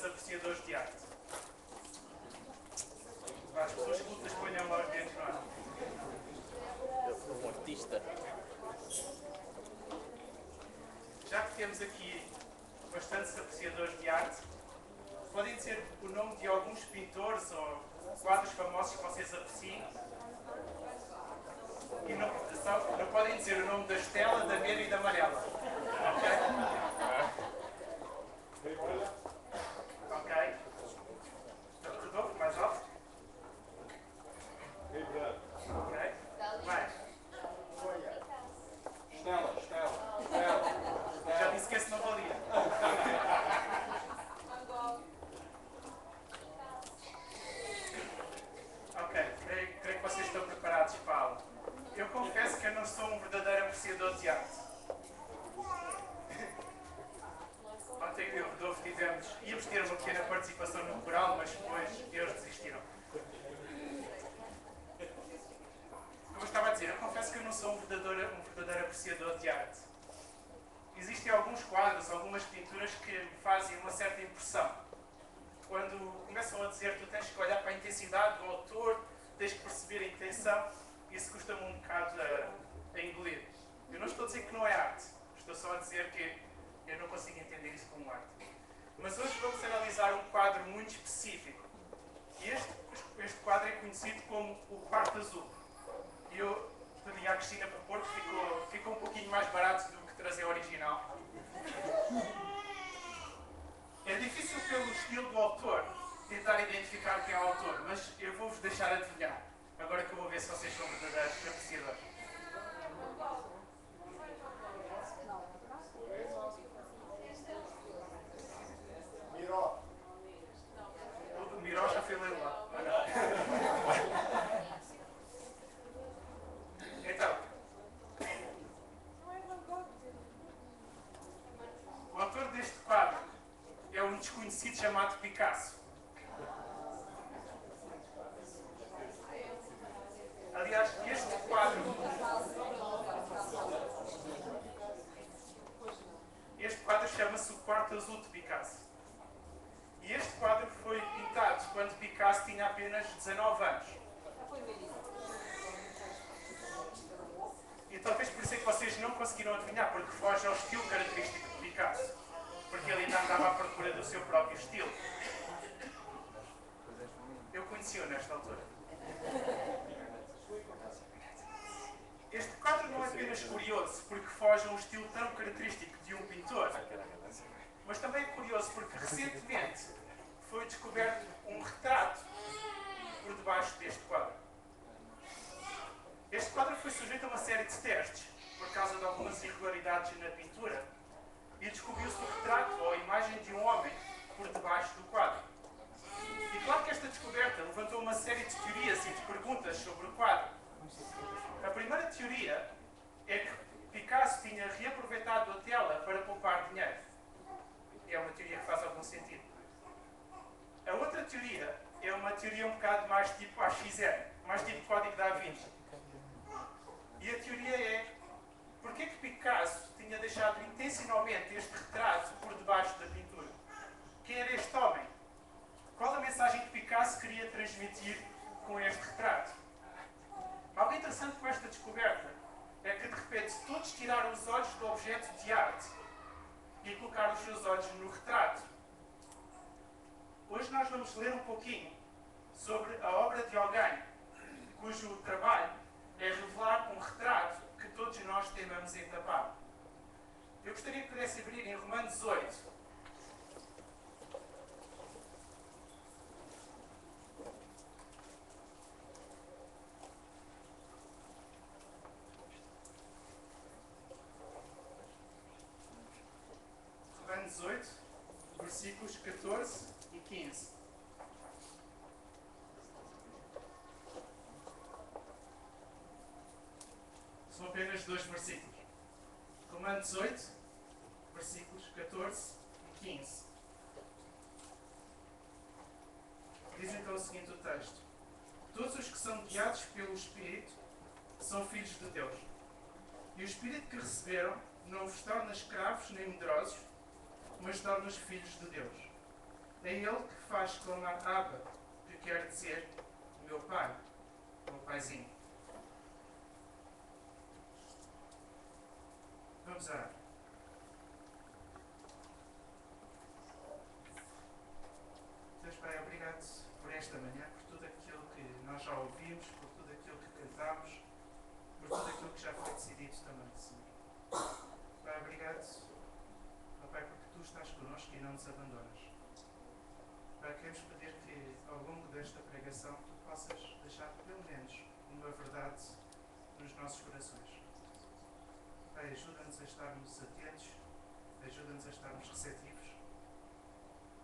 apreciadores de arte. As pessoas cultas ponham lá os dedos no ar. Um artista. Já que temos aqui bastantes apreciadores de arte, podem dizer o nome de alguns pintores ou quadros famosos que vocês apreciem? E não podem dizer o nome da Estela, da Vera e da Amarela. Ok? Ok. Rodolfo, mais alto. Ok. Mais. Estela. Eu já disse que esse não valia. Ok, creio que vocês estão preparados para a aula. Eu confesso que eu não sou um verdadeiro apreciador de arte. Ontem eu e o Rodolfo íamos ter uma pequena participação no coral, mas depois eles desistiram. Como eu estava a dizer, eu confesso que eu não sou um verdadeiro apreciador de arte. Existem alguns quadros, algumas pinturas que me fazem uma certa impressão. Quando começam a dizer que tu tens que olhar para a intensidade do autor, tens que perceber a intenção, isso custa-me um bocado a engolir. Eu não estou a dizer que não é arte, estou só a dizer que eu não consigo entender isso como arte. Mas hoje vamos analisar um quadro muito específico. E este quadro é conhecido como o Quarto Azul. E eu pedi à Cristina para pôr, que ficou um pouquinho mais barato do que trazer o original. É difícil pelo estilo do autor tentar identificar quem é o autor, mas eu vou-vos deixar adivinhar. Agora que eu vou ver se vocês são verdadeiros apreciadores. Miró. O Miró já foi ler lá. Então, o autor deste quadro é um desconhecido chamado Picasso. Aliás, este quadro chama-se o Quarto Azul de Picasso. E este quadro foi pintado quando Picasso tinha apenas 19 anos. E talvez por isso é que vocês não conseguiram adivinhar, porque foge ao estilo característico de Picasso. Porque ele ainda andava à procura do seu próprio estilo. Eu conheci-o nesta altura. Este quadro não é apenas curioso porque foge a um estilo tão característico de um pintor, mas também é curioso porque recentemente foi descoberto um retrato por debaixo deste quadro. Este quadro foi sujeito a uma série de testes por causa de algumas irregularidades na pintura e descobriu-se o retrato ou a imagem de um homem por debaixo do quadro. E claro que esta descoberta levantou uma série de teorias e de perguntas sobre o quadro. A primeira teoria é que Picasso tinha reaproveitado a tela para poupar dinheiro. E é uma teoria que faz algum sentido. A outra teoria é uma teoria um bocado mais tipo AXN, mais tipo Código da Vinci. E a teoria é: porquê que Picasso tinha deixado intencionalmente este retrato por debaixo da pintura? Quem era este homem? Qual a mensagem que Picasso queria transmitir com este retrato? Algo interessante com esta descoberta é que, de repente, todos tiraram os olhos do objeto de arte e colocaram os seus olhos no retrato. Hoje nós vamos ler um pouquinho sobre a obra de alguém cujo trabalho é revelar um retrato que todos nós tememos entapar. Eu gostaria que pudesse abrir em Romanos 8. Romanos 8, versículos 14 e 15. São apenas dois versículos. Romanos 8, versículos 14 e 15. Diz então o seguinte o texto: todos os que são guiados pelo Espírito são filhos de Deus. E o Espírito que receberam não vos torna escravos nem medrosos, mas torna-os filhos de Deus. É Ele que faz clamar Abba, que quer dizer meu pai, meu paizinho. Vamos orar. Deus Pai, obrigado por esta manhã, por tudo aquilo que nós já ouvimos, por tudo aquilo que cantamos, por tudo aquilo que já foi decidido também, Senhor. Pai, obrigado, ó Pai, porque Tu estás connosco e não nos abandonas. Pai, queremos pedir que ao longo desta pregação Tu possas deixar pelo menos uma verdade nos nossos corações. Pai, ajuda-nos a estarmos atentos, ajuda-nos a estarmos receptivos,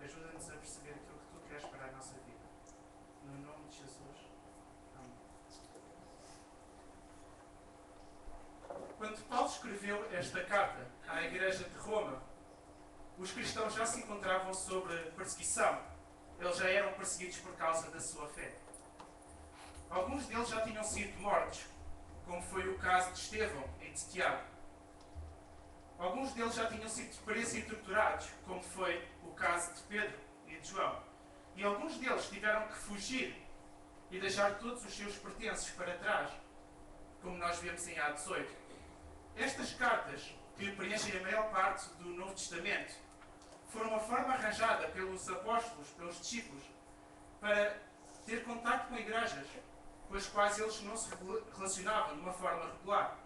ajuda-nos a perceber aquilo que Tu queres para a nossa vida. No nome de Jesus. Amém. Quando Paulo escreveu esta carta à Igreja de Roma, os cristãos já se encontravam sob perseguição. Eles já eram perseguidos por causa da sua fé. Alguns deles já tinham sido mortos, como foi o caso de Estevão e de Tiago. Alguns deles já tinham sido presos e torturados, como foi o caso de Pedro e de João. E alguns deles tiveram que fugir e deixar todos os seus pertences para trás, como nós vemos em Atos 8. Estas cartas, que preenchem a maior parte do Novo Testamento, foram uma forma arranjada pelos apóstolos, pelos discípulos, para ter contacto com igrejas com as quais eles não se relacionavam de uma forma regular.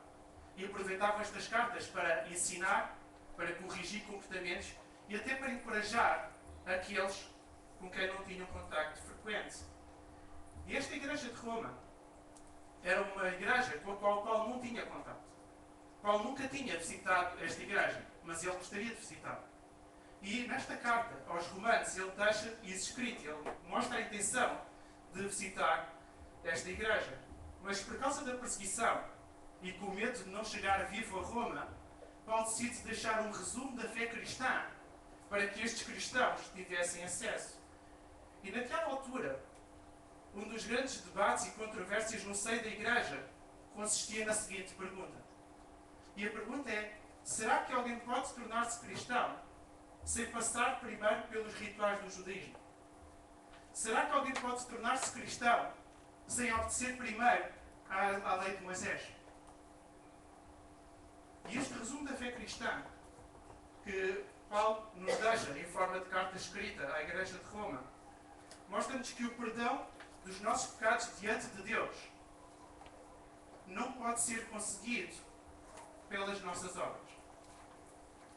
E aproveitavam estas cartas para ensinar, para corrigir comportamentos e até para encorajar aqueles com quem não tinham contacto frequente. E esta igreja de Roma era uma igreja com a qual Paulo não tinha contacto. Paulo nunca tinha visitado esta igreja, mas ele gostaria de visitar. E nesta carta aos Romanos ele deixa isso escrito, ele mostra a intenção de visitar esta igreja. Mas por causa da perseguição e com medo de não chegar vivo a Roma, Paulo decide deixar um resumo da fé cristã para que estes cristãos tivessem acesso. E naquela altura, um dos grandes debates e controvérsias no seio da igreja consistia na seguinte pergunta. E a pergunta é: será que alguém pode tornar-se cristão sem passar primeiro pelos rituais do judaísmo? Será que alguém pode tornar-se cristão sem obedecer primeiro à lei de Moisés? E este resumo da fé cristã que Paulo nos deixa em forma de carta escrita à Igreja de Roma mostra-nos que o perdão dos nossos pecados diante de Deus não pode ser conseguido pelas nossas obras,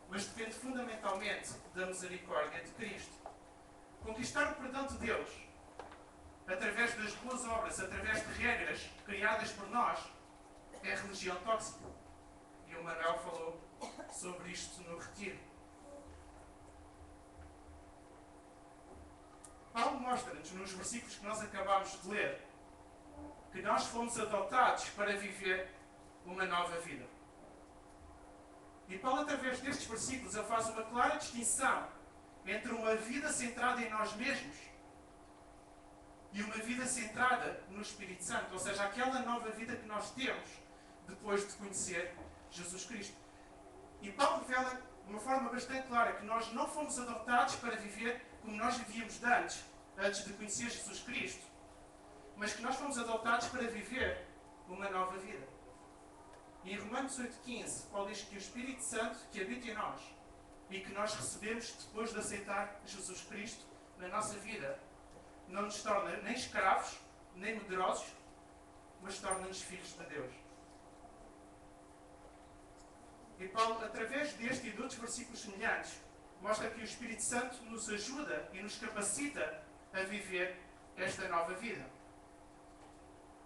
mas depende fundamentalmente da misericórdia de Cristo. Conquistar o perdão de Deus através das boas obras, através de regras criadas por nós, é religião tóxica. E o Manuel falou sobre isto no retiro. Paulo mostra-nos nos versículos que nós acabámos de ler que nós fomos adotados para viver uma nova vida. E Paulo, através destes versículos, ele faz uma clara distinção entre uma vida centrada em nós mesmos e uma vida centrada no Espírito Santo, ou seja, aquela nova vida que nós temos depois de conhecer Jesus Cristo. E Paulo revela de uma forma bastante clara que nós não fomos adotados para viver como nós vivíamos antes de conhecer Jesus Cristo, mas que nós fomos adotados para viver uma nova vida. E em Romanos 8,15, Paulo diz que o Espírito Santo que habita em nós e que nós recebemos depois de aceitar Jesus Cristo na nossa vida, não nos torna nem escravos, nem medrosos, mas torna-nos filhos de Deus. E Paulo, através deste e de outros versículos semelhantes, mostra que o Espírito Santo nos ajuda e nos capacita a viver esta nova vida.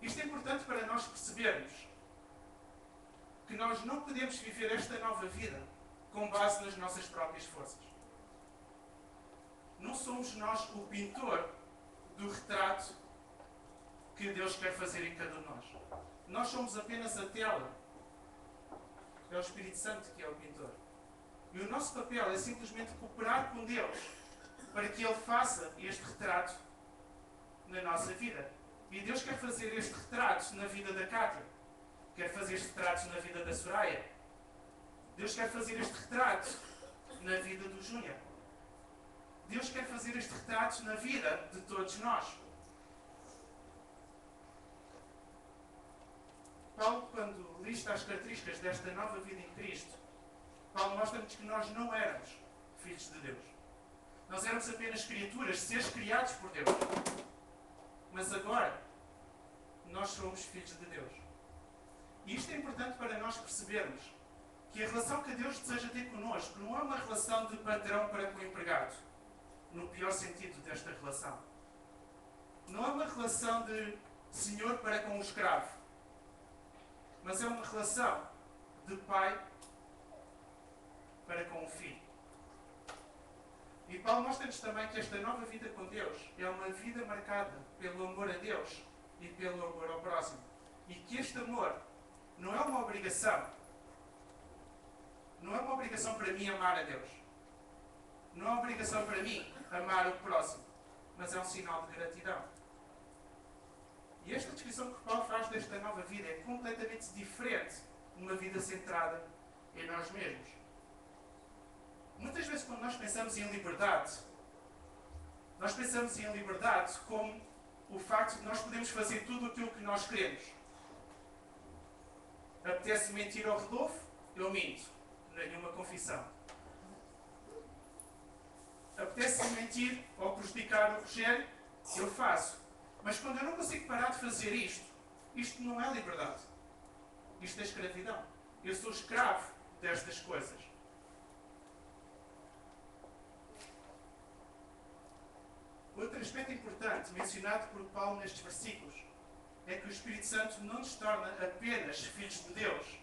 Isto é importante para nós percebermos que nós não podemos viver esta nova vida com base nas nossas próprias forças. Não somos nós o pintor do retrato que Deus quer fazer em cada um de nós. Nós somos apenas a tela. É o Espírito Santo que é o pintor. E o nosso papel é simplesmente cooperar com Deus para que Ele faça este retrato na nossa vida. E Deus quer fazer este retrato na vida da Cátia. Quer fazer este retrato na vida da Soraya. Deus quer fazer este retrato na vida do Júnior. Deus quer fazer este retrato na vida de todos nós. Paulo, quando lista as características desta nova vida em Cristo, Paulo mostra-nos que nós não éramos filhos de Deus. Nós éramos apenas criaturas, seres criados por Deus. Mas agora, nós somos filhos de Deus. E isto é importante para nós percebermos que a relação que Deus deseja ter connosco não é uma relação de patrão para com o empregado, no pior sentido desta relação. Não é uma relação de senhor para com o escravo, mas é uma relação de pai para com o filho. E Paulo mostra-nos também que esta nova vida com Deus é uma vida marcada pelo amor a Deus e pelo amor ao próximo. E que este amor não é uma obrigação. Não é uma obrigação para mim amar a Deus. Não é uma obrigação para mim amar o próximo. Mas é um sinal de gratidão. E esta descrição que Paulo faz desta nova vida é completamente diferente de uma vida centrada em nós mesmos. Muitas vezes quando nós pensamos em liberdade, nós pensamos em liberdade como o facto de nós podermos fazer tudo aquilo que nós queremos. Apetece mentir ao Rodolfo? Eu minto. Nenhuma confissão. Apetece mentir ou prejudicar o Rogério? Eu faço. Mas quando eu não consigo parar de fazer isto não é liberdade. Isto é escravidão. Eu sou escravo destas coisas. Outro aspecto importante mencionado por Paulo nestes versículos é que o Espírito Santo não nos torna apenas filhos de Deus,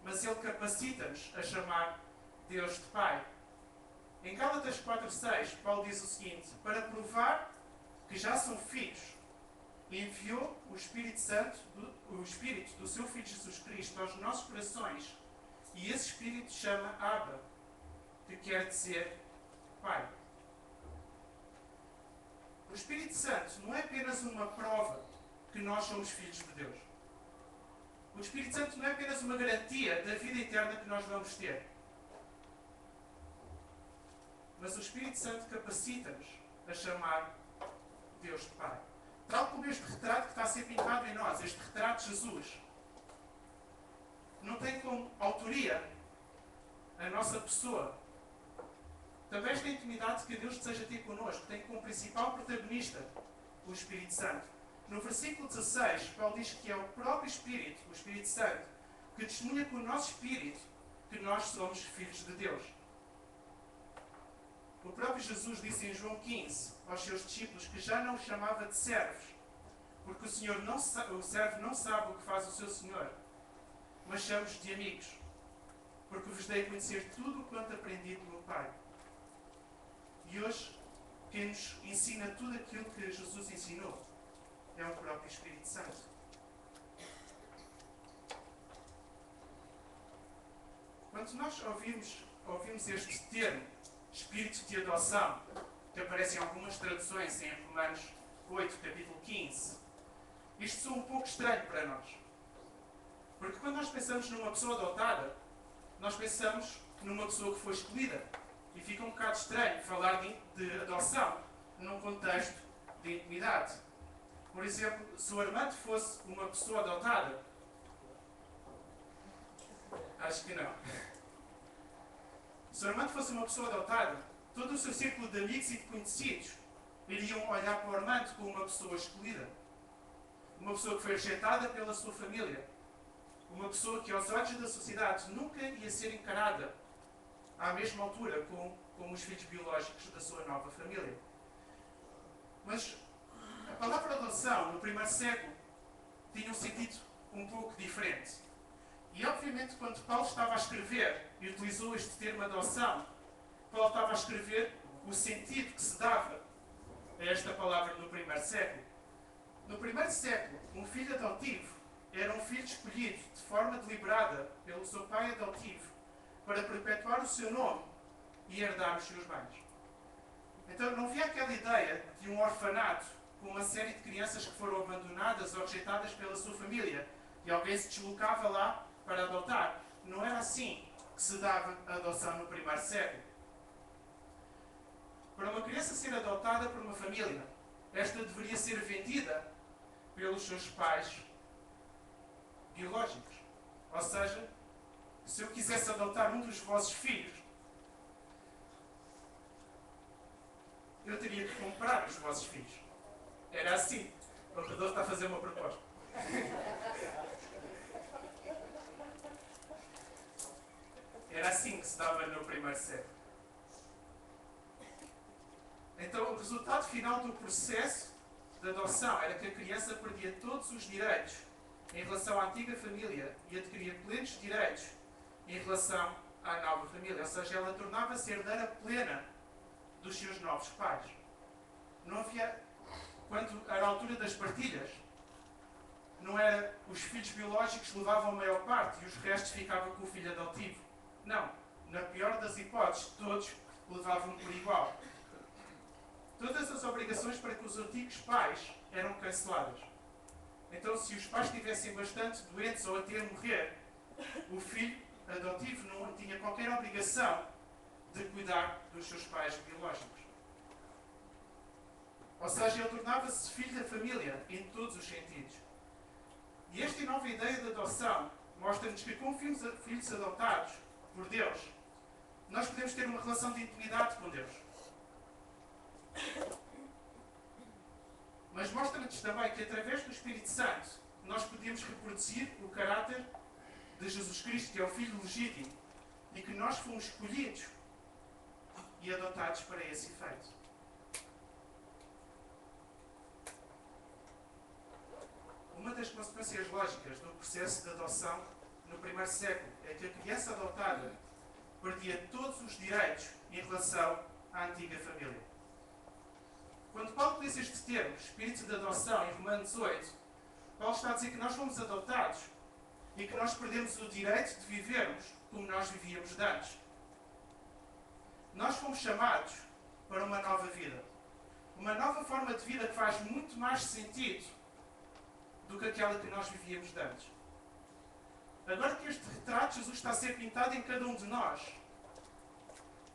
mas ele capacita-nos a chamar Deus de Pai. Em Gálatas 4:6, Paulo diz o seguinte: para provar que já são filhos, enviou o Espírito Santo, o Espírito do seu Filho Jesus Cristo aos nossos corações, e esse Espírito chama Abba, que quer dizer Pai. O Espírito Santo não é apenas uma prova que nós somos filhos de Deus. O Espírito Santo não é apenas uma garantia da vida eterna que nós vamos ter. Mas o Espírito Santo capacita-nos a chamar Deus de Pai. Tal como este retrato que está a ser pintado em nós, este retrato de Jesus, não tem como autoria a nossa pessoa. Também esta intimidade que Deus deseja ter connosco tem como principal protagonista o Espírito Santo. No versículo 16, Paulo diz que é o próprio Espírito, o Espírito Santo, que testemunha com o nosso Espírito que nós somos filhos de Deus. O próprio Jesus disse em João 15 aos seus discípulos que já não os chamava de servos, porque o servo não sabe o que faz o seu Senhor, mas chama-os de amigos, porque vos dei a conhecer tudo o quanto aprendi do meu Pai. E hoje, quem nos ensina tudo aquilo que Jesus ensinou é o próprio Espírito Santo. Quando nós ouvimos este termo, Espírito de adoção, que aparece em algumas traduções em Romanos 8, capítulo 15, isto soa um pouco estranho para nós. Porque quando nós pensamos numa pessoa adotada, nós pensamos numa pessoa que foi escolhida. E fica um bocado estranho falar de adoção num contexto de intimidade. Por exemplo, se o Armando fosse uma pessoa adotada, acho que não. Se o Armando fosse uma pessoa adotada, todo o seu círculo de amigos e de conhecidos iriam olhar para o Armando como uma pessoa escolhida. Uma pessoa que foi rejeitada pela sua família. Uma pessoa que, aos olhos da sociedade, nunca ia ser encarada à mesma altura como os filhos biológicos da sua nova família. Mas a palavra adoção, no primeiro século, tinha um sentido um pouco diferente. E, obviamente, quando Paulo estava a escrever e utilizou este termo adoção, Paulo estava a escrever o sentido que se dava a esta palavra no primeiro século. No primeiro século, um filho adotivo era um filho escolhido de forma deliberada pelo seu pai adotivo para perpetuar o seu nome e herdar os seus bens. Então não havia aquela ideia de um orfanato com uma série de crianças que foram abandonadas ou rejeitadas pela sua família e alguém se deslocava lá para adotar. Não era assim que se dava a adoção no primeiro século. Para uma criança ser adotada por uma família, esta deveria ser vendida pelos seus pais biológicos. Ou seja, se eu quisesse adotar um dos vossos filhos, eu teria que comprar os vossos filhos. Era assim. O Rodolfo está a fazer uma proposta. Era assim que se dava no primeiro século. Então, o resultado final do processo de adoção era que a criança perdia todos os direitos em relação à antiga família e adquiria plenos direitos em relação à nova família. Ou seja, ela tornava-se herdeira plena dos seus novos pais. Não havia, quando era a altura das partilhas, não era os filhos biológicos que levavam a maior parte e os restos ficavam com o filho adotivo. Não. Na pior das hipóteses, todos levavam por igual. Todas as obrigações para com os antigos pais eram canceladas. Então, se os pais estivessem bastante doentes ou até a morrer, o filho adotivo não tinha qualquer obrigação de cuidar dos seus pais biológicos. Ou seja, ele tornava-se filho da família em todos os sentidos. E esta nova ideia de adoção mostra-nos que, como filhos adotados por Deus, nós podemos ter uma relação de intimidade com Deus. Mas mostra-nos também que, através do Espírito Santo, nós podemos reproduzir o caráter de Jesus Cristo, que é o Filho legítimo, e que nós fomos escolhidos e adotados para esse efeito. Uma das consequências lógicas do processo de adoção no primeiro século é que a criança adotada perdia todos os direitos em relação à antiga família. Quando Paulo utiliza este termo, espírito de adoção, em Romanos 8, Paulo está a dizer que nós fomos adotados e que nós perdemos o direito de vivermos como nós vivíamos antes. Nós fomos chamados para uma nova vida. Uma nova forma de vida que faz muito mais sentido do que aquela que nós vivíamos de antes. Agora que este retrato de Jesus está a ser pintado em cada um de nós,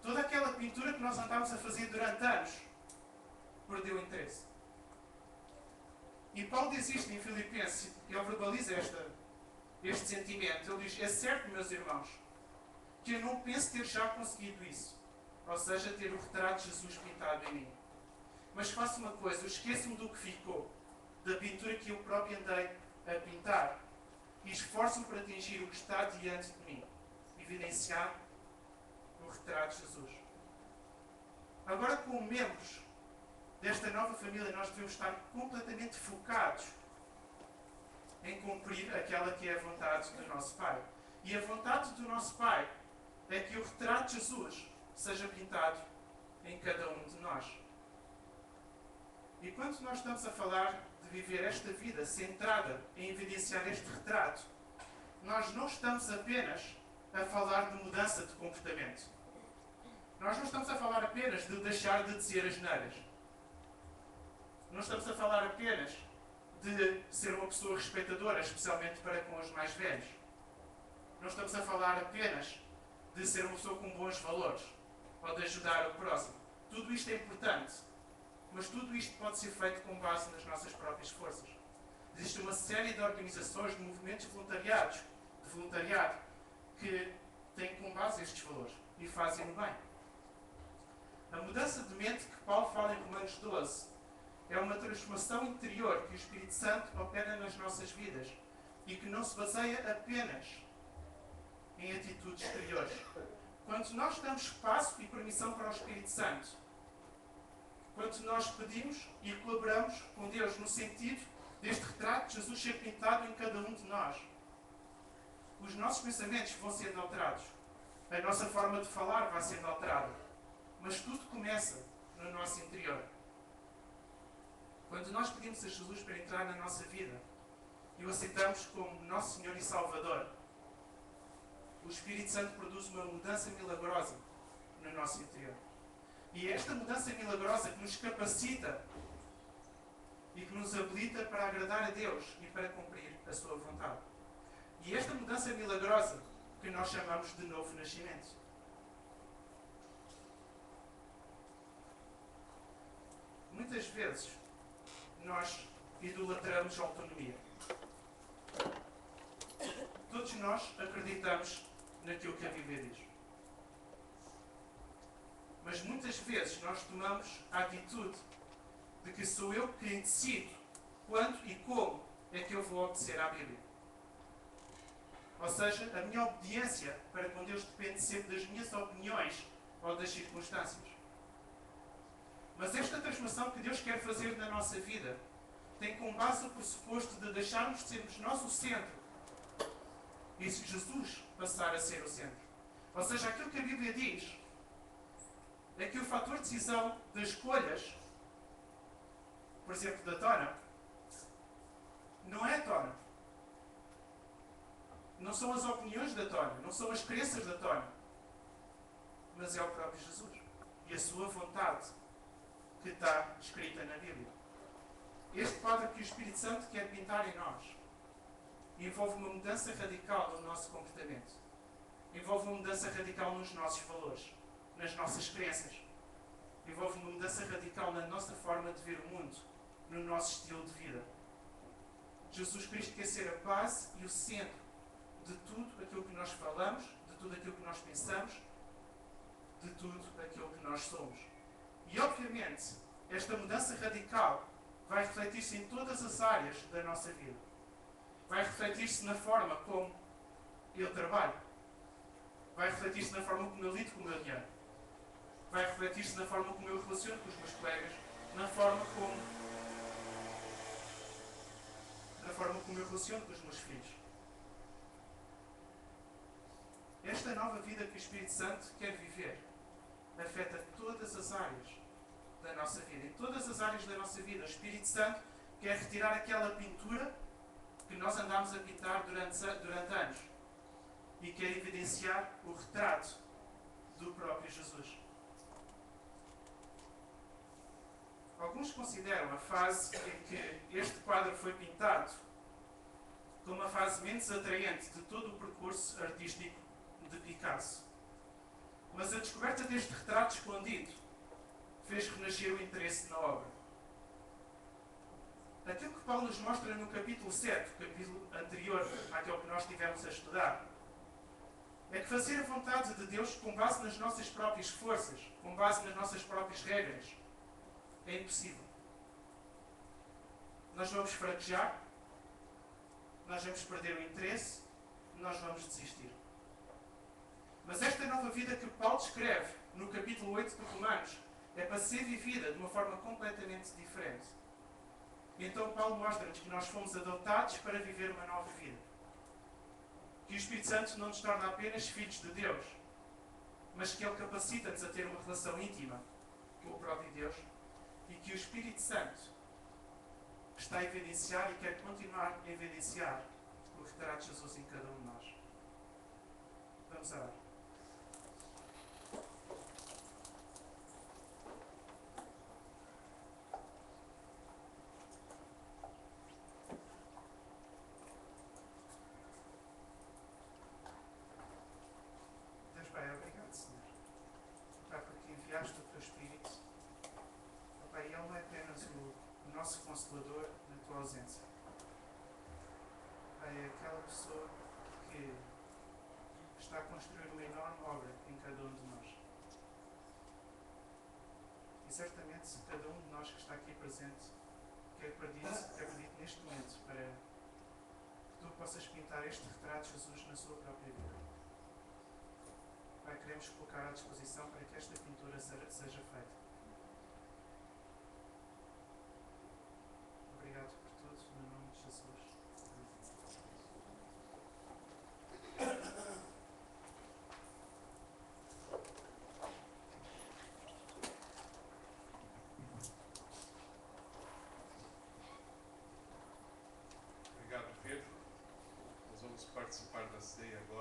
toda aquela pintura que nós andámos a fazer durante anos perdeu interesse. E Paulo diz isto em Filipenses, ele verbaliza este sentimento. Ele diz: é certo, meus irmãos, que eu não penso ter já conseguido isso. Ou seja, ter o retrato de Jesus pintado em mim. Mas faço uma coisa, eu esqueço-me do que ficou, da pintura que eu próprio andei a pintar, e esforço-me para atingir o que está diante de mim, evidenciado no retrato de Jesus. Agora, como membros desta nova família, nós devemos estar completamente focados em cumprir aquela que é a vontade do nosso Pai. E a vontade do nosso Pai é que o retrato de Jesus seja pintado em cada um de nós. E quando nós estamos a falar de viver esta vida centrada em evidenciar este retrato, nós não estamos apenas a falar de mudança de comportamento. Nós não estamos a falar apenas de deixar de dizer asneiras. Não estamos a falar apenas de ser uma pessoa respeitadora, especialmente para com os mais velhos. Não estamos a falar apenas de ser uma pessoa com bons valores ou de ajudar o próximo. Tudo isto é importante, mas tudo isto pode ser feito com base nas nossas próprias forças. Existe uma série de organizações, de movimentos de voluntariado, que têm como base estes valores e fazem-no bem. A mudança de mente que Paulo fala em Romanos 12 é uma transformação interior que o Espírito Santo opera nas nossas vidas e que não se baseia apenas em atitudes exteriores. Quando nós damos espaço e permissão para o Espírito Santo, quando nós pedimos e colaboramos com Deus no sentido deste retrato de Jesus ser pintado em cada um de nós, os nossos pensamentos vão sendo alterados. A nossa forma de falar vai sendo alterada. Mas tudo começa no nosso interior. Quando nós pedimos a Jesus para entrar na nossa vida e o aceitamos como nosso Senhor e Salvador, o Espírito Santo produz uma mudança milagrosa no nosso interior. E é esta mudança milagrosa que nos capacita e que nos habilita para agradar a Deus e para cumprir a sua vontade. E esta mudança milagrosa que nós chamamos de novo nascimento. muitas vezes nós idolatramos a autonomia. Todos nós acreditamos naquilo que a Bíblia diz. Mas muitas vezes nós tomamos a atitude de que sou eu quem decido quando e como é que eu vou obedecer à Bíblia. Ou seja, a minha obediência para com Deus depende sempre das minhas opiniões ou das circunstâncias. Mas esta transformação que Deus quer fazer na nossa vida tem como base o pressuposto de deixarmos de sermos nós o centro e Jesus passar a ser o centro. Ou seja, aquilo que a Bíblia diz é que o fator de decisão das escolhas, por exemplo, da Tona, não é a Tona. Não são as opiniões da Tona, não são as crenças da Tona, mas é o próprio Jesus e a sua vontade que está escrita na Bíblia. Este quadro que o Espírito Santo quer pintar em nós envolve uma mudança radical no nosso comportamento. Envolve uma mudança radical nos nossos valores, nas nossas crenças. Envolve uma mudança radical na nossa forma de ver o mundo, no nosso estilo de vida. Jesus Cristo quer ser a base e o centro de tudo aquilo que nós falamos, de tudo aquilo que nós pensamos, de tudo aquilo que nós somos. E, obviamente, esta mudança radical vai refletir-se em todas as áreas da nossa vida. Vai refletir-se na forma como eu trabalho. Vai refletir-se na forma como eu lido com o meu dinheiro. Vai refletir-se na forma como eu relaciono com os meus colegas, na forma como eu relaciono com os meus filhos. Esta nova vida que o Espírito Santo quer viver afeta todas as áreas da nossa vida. Em todas as áreas da nossa vida, o Espírito Santo quer retirar aquela pintura que nós andámos a pintar durante anos e quer evidenciar o retrato do próprio Jesus. Alguns consideram a fase em que este quadro foi pintado como a fase menos atraente de todo o percurso artístico de Picasso. Mas a descoberta deste retrato escondido fez renascer o interesse na obra. Aquilo que Paulo nos mostra no capítulo 7, o capítulo anterior àquele que nós tivemos a estudar, é que fazer a vontade de Deus com base nas nossas próprias forças, com base nas nossas próprias regras, é impossível. Nós vamos fraquejar, nós vamos perder o interesse, nós vamos desistir. Mas esta nova vida que Paulo descreve no capítulo 8 de Romanos é para ser vivida de uma forma completamente diferente. E então Paulo mostra-nos que nós fomos adotados para viver uma nova vida. Que o Espírito Santo não nos torna apenas filhos de Deus, mas que Ele capacita-nos a ter uma relação íntima com o próprio Deus e que o Espírito Santo está a evidenciar e quer continuar a evidenciar o retrato de Jesus em cada um de nós. Vamos orar. Deus Pai, obrigado, Senhor. Pai, porque enviaste o Teu Espírito. Pai, Ele não é apenas o nosso Consolador na Tua ausência. Pai, é aquela pessoa que está a construir uma enorme obra em cada um de nós. E certamente cada um de nós que está aqui presente quer pedir neste momento para que Tu possas pintar este retrato de Jesus na sua própria vida. Pai, queremos colocar à disposição para que esta pintura seja feita. Obrigado por tudo, no nome de Jesus. Obrigado, Pedro. Nós vamos participar da ceia agora.